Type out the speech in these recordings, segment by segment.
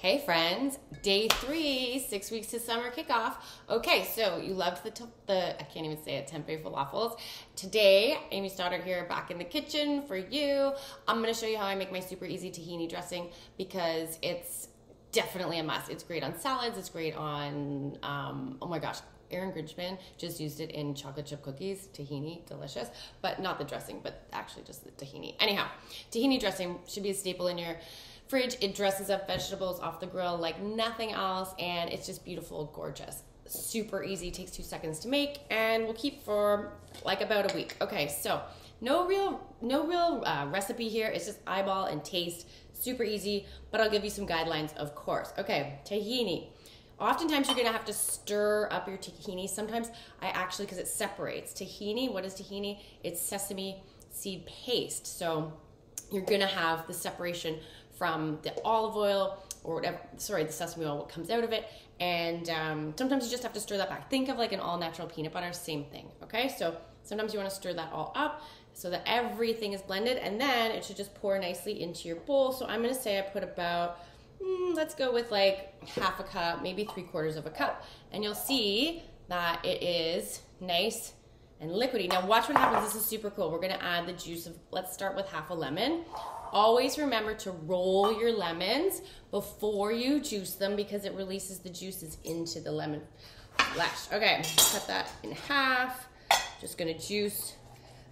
Hey friends, day 3, 6 weeks to summer kickoff. Okay, so you loved the I can't even say it, tempeh falafels. Today, Amy Stoddard here back in the kitchen for you. I'm gonna show you how I make my super easy tahini dressing because it's definitely a must. It's great on salads, it's great on, oh my gosh, Aaron Grinchman just used it in chocolate chip cookies, tahini, delicious, but not the dressing, but actually just the tahini. Anyhow, tahini dressing should be a staple in your fridge. It dresses up vegetables off the grill like nothing else, and it's just beautiful, gorgeous. Super easy, takes 2 seconds to make, and will keep for like about a week. Okay, so no real recipe here. It's just eyeball and taste. Super easy, but I'll give you some guidelines, of course. Okay, tahini. Oftentimes you're gonna have to stir up your tahini. Sometimes I actually, because it separates. Tahini, what is tahini? It's sesame seed paste. So you're gonna have the separation from the olive oil or whatever, sorry, the sesame oil, what comes out of it. And sometimes you just have to stir that back. Think of like an all natural peanut butter, same thing, okay? So sometimes you wanna stir that all up so that everything is blended, and then it should just pour nicely into your bowl. So I'm gonna say I put about, let's go with like half a cup, maybe 3/4 of a cup. And you'll see that it is nice and liquidy. Now watch what happens, this is super cool. We're gonna add the juice of, let's start with half a lemon. Always remember to roll your lemons before you juice them because it releases the juices into the lemon flesh. Okay, cut that in half. Just gonna juice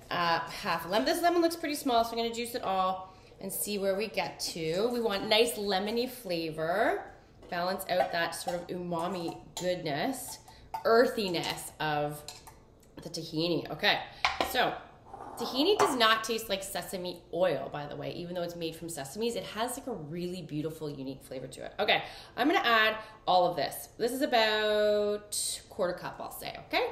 half a lemon. This lemon looks pretty small, so I'm gonna juice it all and see where we get to. We want nice lemony flavor. Balance out that sort of umami goodness, earthiness of the tahini. Okay, so tahini does not taste like sesame oil, by the way, even though it's made from sesames. It has like a really beautiful, unique flavor to it. Okay, I'm gonna add all of this. This is about 1/4 cup, I'll say, okay?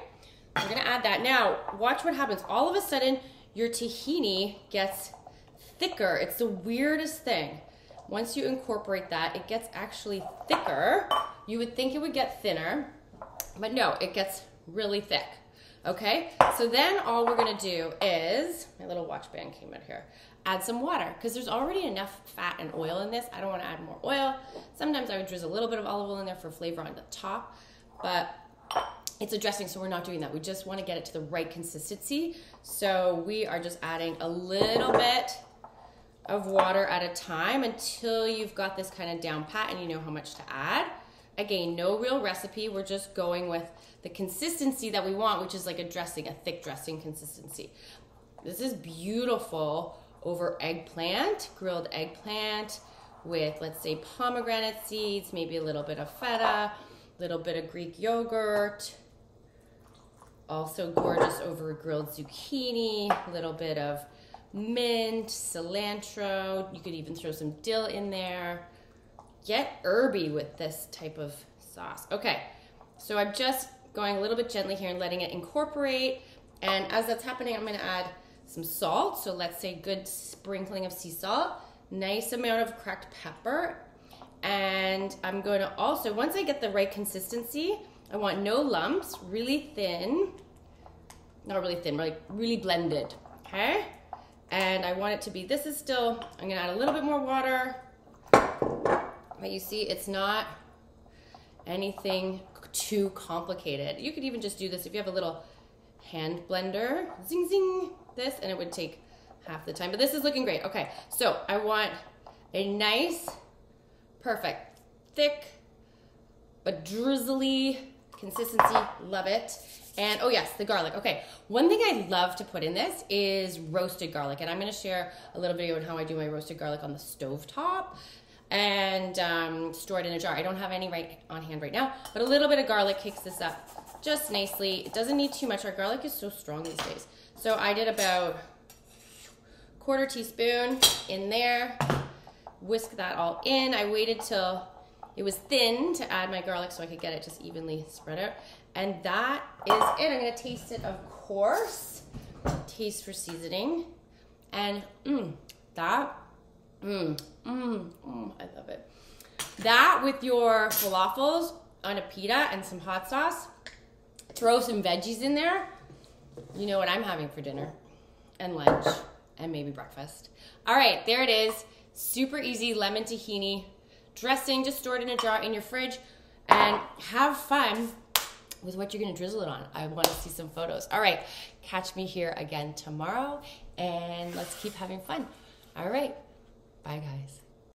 We're gonna add that. Now, watch what happens. All of a sudden, your tahini gets thicker. It's the weirdest thing. Once you incorporate that, it gets actually thicker. You would think it would get thinner, but no, it gets really thick. Okay, so then all we're gonna do is, my little watch band came out here, add some water, because there's already enough fat and oil in this. I don't wanna add more oil. Sometimes I would drizzle a little bit of olive oil in there for flavor on the top, but it's a dressing, so we're not doing that. We just wanna get it to the right consistency. So we are just adding a little bit of water at a time until you've got this kind of down pat and you know how much to add. Again, no real recipe. We're just going with the consistency that we want, which is like a dressing, a thick dressing consistency. This is beautiful over eggplant, grilled eggplant with, let's say, pomegranate seeds, maybe a little bit of feta, a little bit of Greek yogurt. Also gorgeous over grilled zucchini, a little bit of mint, cilantro. You could even throw some dill in there. Get herby with this type of sauce. Okay, so I'm just going a little bit gently here and letting it incorporate. And as that's happening, I'm gonna add some salt. So let's say good sprinkling of sea salt, nice amount of cracked pepper. And I'm going to also, once I get the right consistency, I want no lumps, really thin, not really thin, like really blended, okay? And I want it to be, this is still, I'm gonna add a little bit more water. But you see, it's not anything too complicated. You could even just do this if you have a little hand blender, zing, zing, this, and it would take half the time. But this is looking great. Okay, so I want a nice, perfect, thick, but drizzly consistency. Love it. And oh yes, the garlic. Okay, one thing I love to put in this is roasted garlic. And I'm gonna share a little video on how I do my roasted garlic on the stovetop and store it in a jar. I don't have any right on hand right now, but a little bit of garlic kicks this up just nicely. It doesn't need too much. Our garlic is so strong these days. So I did about 1/4 teaspoon in there, whisk that all in. I waited till it was thin to add my garlic so I could get it just evenly spread out. And that is it. I'm gonna taste it, of course. Taste for seasoning. And I love it. That with your falafels on a pita and some hot sauce, throw some veggies in there. You know what I'm having for dinner and lunch and maybe breakfast. All right, there it is. Super easy lemon tahini dressing. Just store it in a jar in your fridge and have fun with what you're gonna drizzle it on. I wanna see some photos. All right, catch me here again tomorrow and let's keep having fun. All right, bye guys.